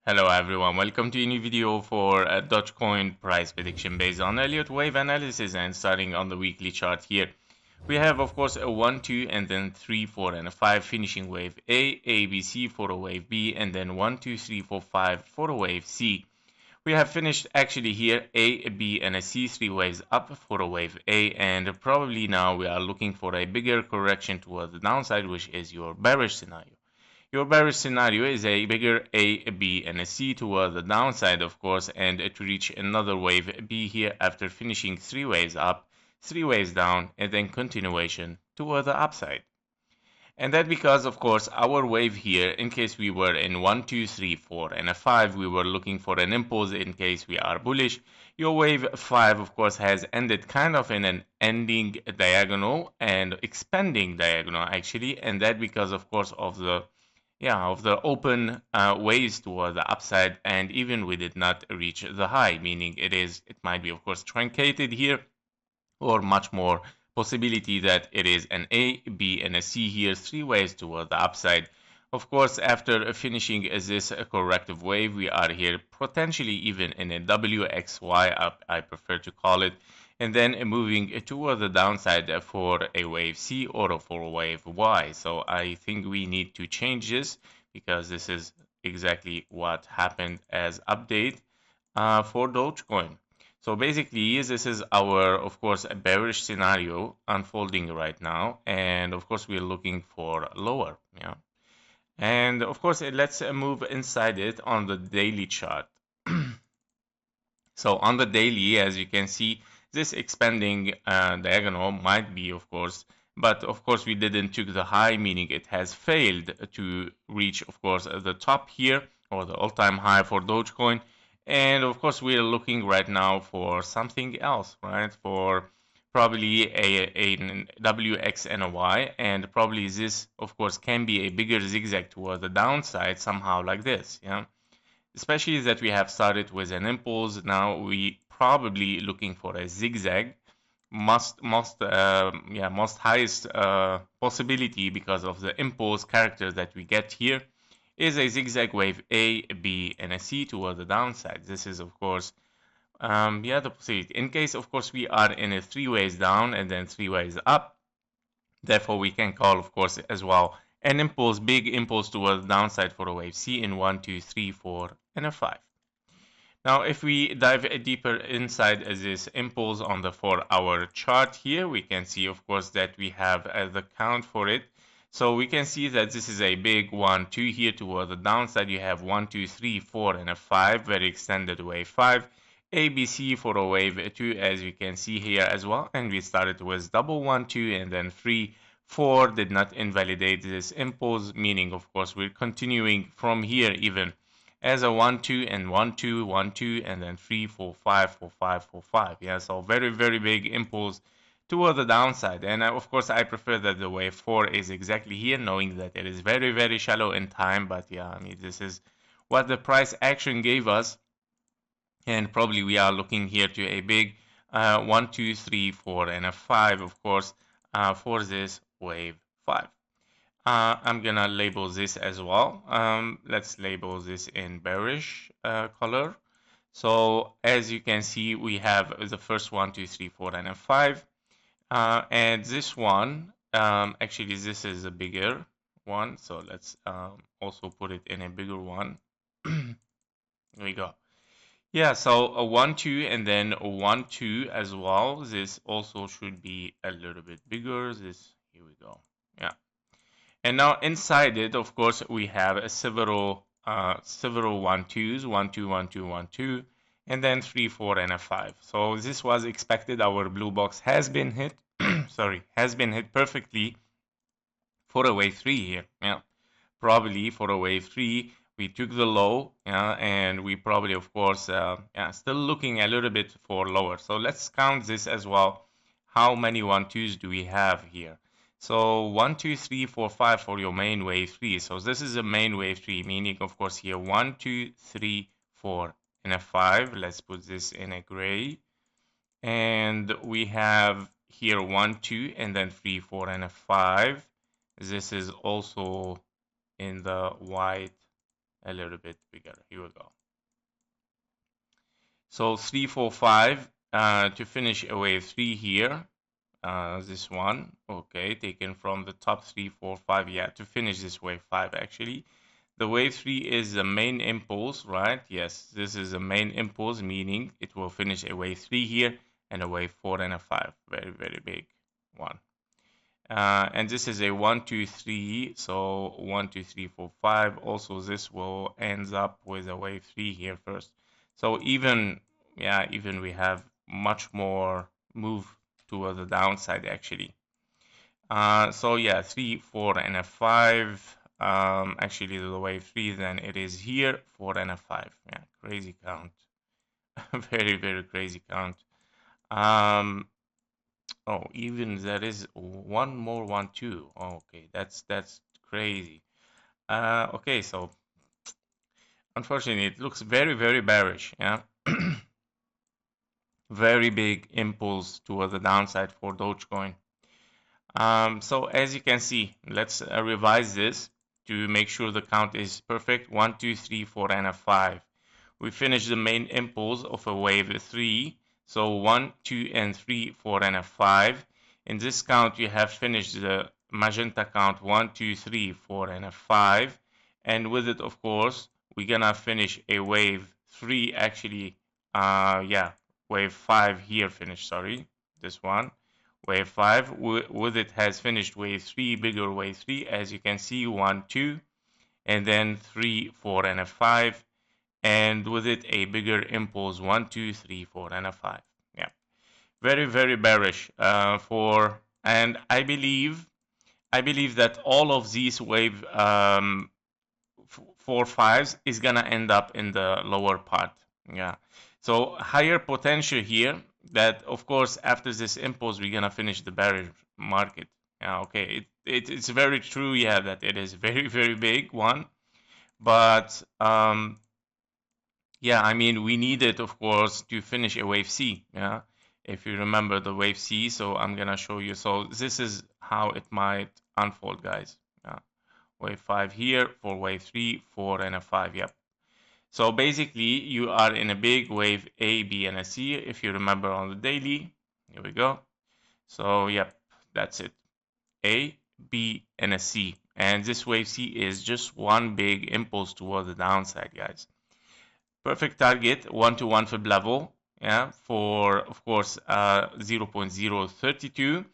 Hello everyone, welcome to a new video for a Dogecoin price prediction based on Elliott wave analysis, and starting on the weekly chart here. We have of course a 1, 2 and then 3, 4 and a 5 finishing wave A, B, C for a wave B, and then 1, 2, 3, 4, 5 for a wave C. We have finished actually here A, B and a C, 3 waves up for a wave A, and probably now we are looking for a bigger correction towards the downside, which is your bearish scenario. Your bearish scenario is a bigger A, B, and a C toward the downside, of course, and to reach another wave B here after finishing 3 waves up, 3 waves down, and then continuation toward the upside. And that because, of course, our wave here, in case we were in 1, 2, 3, 4, and a 5, we were looking for an impulse in case we are bullish. Your wave 5, of course, has ended kind of in an ending diagonal and expanding diagonal, actually, and that because, of course, of the open waves toward the upside, and even we did not reach the high, meaning it might be of course truncated here, or much more possibility that it is an A, B, and a C here, 3 waves toward the upside. Of course, after finishing this corrective wave, we are here potentially even in a WXY, I prefer to call it, and then moving toward the downside for a wave C or for a wave Y. So I think we need to change this because this is exactly what happened as update for Dogecoin. So basically, this is our, of course, a bearish scenario unfolding right now, and of course, we're looking for lower, yeah. And of course, let's move inside it on the daily chart. So on the daily, as you can see, this expanding diagonal might be, of course, but of course we didn't took the high, meaning it has failed to reach, of course, the top here, or the all-time high for Dogecoin. And of course we are looking right now for something else, right? For probably a WX and a Y, and probably this, of course, can be a bigger zigzag toward the downside somehow like this, yeah. Especially that we have started with an impulse. Now we probably looking for a zigzag, most highest possibility because of the impulse character that we get here is a zigzag wave A, B, and a C toward the downside. This is of course the possibility. In case of course we are in a 3 ways down and then 3 ways up, therefore we can call of course as well an impulse, big impulse toward the downside for a wave C in 1, 2, 3, 4, and a 5. Now, if we dive deeper inside this impulse on the 4-hour chart here, we can see, of course, that we have the count for it. So we can see that this is a big 1, 2 here toward the downside. You have 1, 2, 3, 4, and a 5, very extended wave 5. ABC for a wave 2, as you can see here as well. And we started with double 1, 2, and then 3, 4 did not invalidate this impulse, meaning, of course, we're continuing from here even as a 1, 2, and 1, 2, 1, 2, and then 3, 4, 5, 4, 5, 4, 5. Yeah, so very, very big impulse toward the downside. And of course, I prefer that the wave 4 is exactly here, knowing that it is very, very shallow in time. But yeah, I mean, this is what the price action gave us. And probably we are looking here to a big 1, 2, 3, 4, and a 5, of course, for this wave 5. I'm gonna label this as well. Let's label this in bearish color. So as you can see, we have the first 1, 2, 3, 4, and a 5. And this one, actually this is a bigger one. So let's also put it in a bigger one. Here we go. Yeah, so a 1, 2, and then a 1, 2 as well. This also should be a little bit bigger. Here we go. Yeah. And now inside it, of course, we have several 1, 2s, 1, 2, 1, 2, 1, 2, and then 3, 4, and a 5. So this was expected. Our blue box has been hit. Sorry, has been hit perfectly for a wave 3 here. Yeah, probably for a wave 3, we took the low, and we probably, of course, still looking a little bit for lower. So let's count this as well. How many 1, 2s do we have here? So 1, 2, 3, 4, 5 for your main wave 3. So this is a main wave 3, meaning, of course, here 1, 2, 3, 4, and a 5. Let's put this in a gray. And we have here 1, 2, and then 3, 4, and a 5. This is also in the white a little bit bigger. Here we go. So 3, 4, 5 to finish a wave 3 here. This one, okay, taken from the top 3, 4, 5, yeah, to finish this wave 5 actually. The wave 3 is the main impulse, right? Yes, this is the main impulse, meaning it will finish a wave 3 here and a wave 4 and a 5. Very, very big one. And this is a 1, 2, 3. So 1, 2, 3, 4, 5. Also, this will ends up with a wave 3 here first. So even, yeah, even we have much more move toward the downside actually. So yeah, 3, 4, and a 5. Actually, the wave 3 then it is here, 4 and a 5. Yeah, crazy count. Very, very crazy count. Oh, even there is one more one too. Oh, okay, that's crazy. Okay, so unfortunately, it looks very, very bearish. Yeah, very big impulse toward the downside for Dogecoin. So as you can see, let's revise this to make sure the count is perfect. 1, 2, 3, 4, and a 5. We finished the main impulse of a wave 3. So 1, 2, and 3, 4, and a 5. In this count, you have finished the magenta count 1, 2, 3, 4, and a 5. And with it, of course, we're gonna finish a wave 3 actually. Yeah, wave 5 here finished, sorry, this one. Wave 5 with it has finished wave 3, bigger wave 3, as you can see, 1, 2, and then 3, 4, and a 5. And with it a bigger impulse 1, 2, 3, 4, and a 5. Yeah, very, very bearish and I believe that all of these wave 4 5s is gonna end up in the lower part. Yeah, so higher potential here that of course after this impulse we're gonna finish the bearish market. Yeah, okay, it's very true, yeah, that it is very, very big one, but yeah, I mean, we needed, of course, to finish a wave C, yeah, if you remember the wave C. So I'm gonna show you. So this is how it might unfold, guys. Yeah. Wave 5 here for wave 3, 4, and a 5, yep. So basically, you are in a big wave A, B, and a C, if you remember on the daily. Here we go. So, yep, that's it. A, B, and a C. And this wave C is just one big impulse toward the downside, guys. Perfect target 1-to-1 fib level, yeah, for of course 0.032,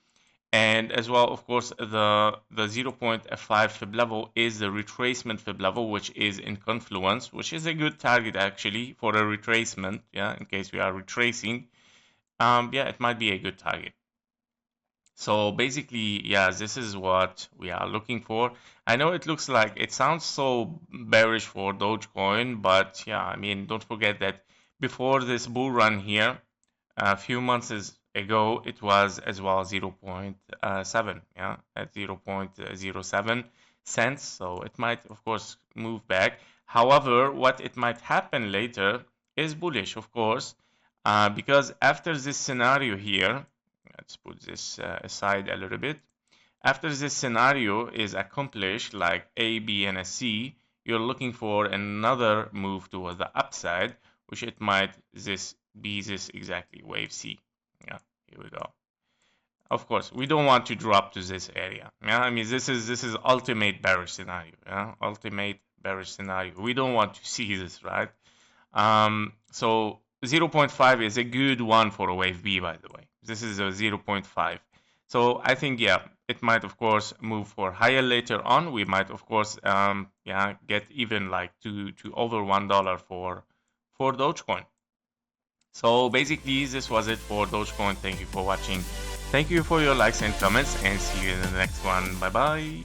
and as well, of course, the 0.5 fib level is the retracement fib level, which is in Confluence, which is a good target actually for a retracement, yeah, in case we are retracing. Yeah, it might be a good target. So basically, yeah, this is what we are looking for. I know it looks like it sounds so bearish for Dogecoin, but yeah, I mean, don't forget that before this bull run here, a few months ago, it was as well 0.7, yeah, at 0.07 cents. So it might, of course, move back. However, what it might happen later is bullish, of course, because after this scenario here, let's put this aside a little bit. After this scenario is accomplished, like A, B, and a C, you're looking for another move towards the upside, which it might be this exactly, wave C. Yeah, here we go. Of course, we don't want to drop to this area. Yeah, I mean, this is ultimate bearish scenario. Yeah, ultimate bearish scenario. We don't want to see this, right? So 0.5 is a good one for a wave B, by the way. This is a 0.5. So I think, yeah, it might, of course, move for higher later on. We might, of course, yeah, get even like to over $1 for Dogecoin. So basically, this was it for Dogecoin. Thank you for watching. Thank you for your likes and comments, and see you in the next one. Bye bye.